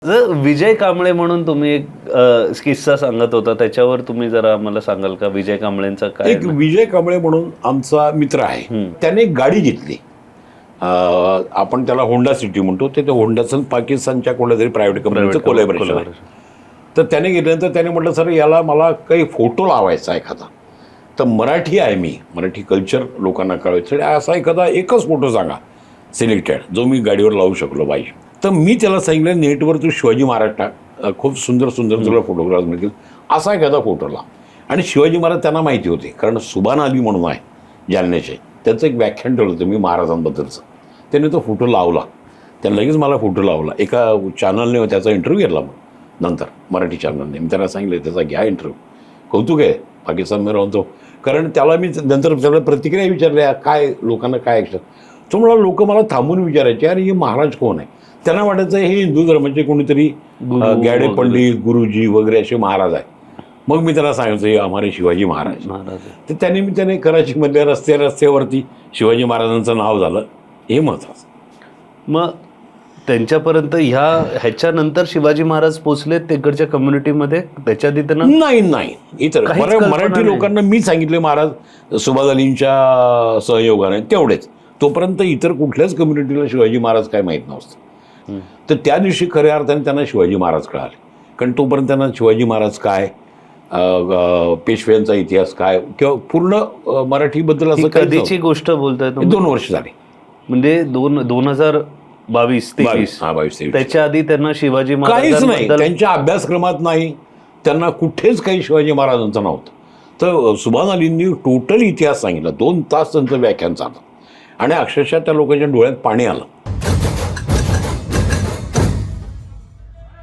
विजय कांबळे म्हणून तुम्ही एक किस्सा सांगत होता, त्याच्यावर तुम्ही जरा मला सांगाल का? विजय कांबळेंचा काय? एक विजय कांबळे म्हणून आमचा मित्र आहे, त्याने एक गाडी घेतली. आपण त्याला होंडा सिटी म्हणतो. ते होंडाचं पाकिस्तानच्या कोणत्या तरी प्रायव्हेट कंपनीचं कोलॅबोरेशन आहे. तर त्याने घेतल्यानंतर त्याने म्हटलं, सर याला मला काही फोटो लावायचा एखादा. तर मराठी आहे, मी मराठी कल्चर लोकांना कळवायचं, असा एखादा एकच फोटो सांगा सिलेक्टेड, जो मी गाडीवर लावू शकलो पाहिजे. तर मी त्याला सांगितलं, नेटवर तू शिवाजी महाराज टाक, खूप सुंदर सुंदर तुला फोटोग्राफ मिळतील, असा एखादा फोटो लाव. आणि शिवाजी महाराज त्यांना माहिती होते, कारण सुभान अली म्हणून आहे जालन्याचे, त्याचं एक व्याख्यान ठेवलं होतं मी महाराजांबद्दलचं. त्याने तो फोटो लावला, त्याने लगेच मला फोटो लावला. एका चॅनलने त्याचा इंटरव्ह्यू घेतला, मग नंतर मराठी चॅनलने. मी त्यांना सांगितलं त्याचा घ्या इंटरव्ह्यू, कौतुक आहे पाकिस्तानमध्ये राहून तो. कारण त्याला मी नंतर त्याला प्रतिक्रिया विचारल्या, काय लोकांना काय ॲक्शन. तो म्हणाला, लोक मला थांबून विचारायचे, अरे हे महाराज कोण आहे. त्यांना वाटायचं हे हिंदू धर्माचे कोणीतरी ग्याडे पंडित गुरुजी वगैरे असे महाराज आहे. मग मी त्याला सांगायचं हे आम्हाला शिवाजी महाराज. तर त्याने कराचीमधल्या रस्त्यावरती शिवाजी महाराजांचं नाव झालं, हे महत्त्वाचं. मग त्यांच्यापर्यंत ह्याच्यानंतर शिवाजी महाराज पोचले तिकडच्या कम्युनिटीमध्ये? त्याच्या आधी त्यांना नाही इतर मराठी लोकांना मी सांगितले महाराज सुभाष अलींच्या सहयोगाने, तेवढेच. तोपर्यंत इतर कुठल्याच कम्युनिटीला शिवाजी महाराज काय माहीत नव्हतं. तर त्या दिवशी खऱ्या अर्थाने त्यांना शिवाजी महाराज कळाले. कारण तोपर्यंत त्यांना शिवाजी महाराज काय, पेशव्यांचा इतिहास काय, किंवा पूर्ण मराठीबद्दल असं कधीची गोष्ट बोलताय? 2 वर्ष झाली, म्हणजे 2022-23. त्याच्या आधी त्यांना शिवाजी महाराज काहीच नाही, त्यांच्या अभ्यासक्रमात नाही, त्यांना कुठेच काही शिवाजी महाराजांचं नव्हतं. तर सुभान अलींनी टोटल इतिहास सांगितला. 2 तास त्यांचं व्याख्यान चाललं आणि अक्षरशः त्या लोकांच्या डोळ्यात पाणी आलं.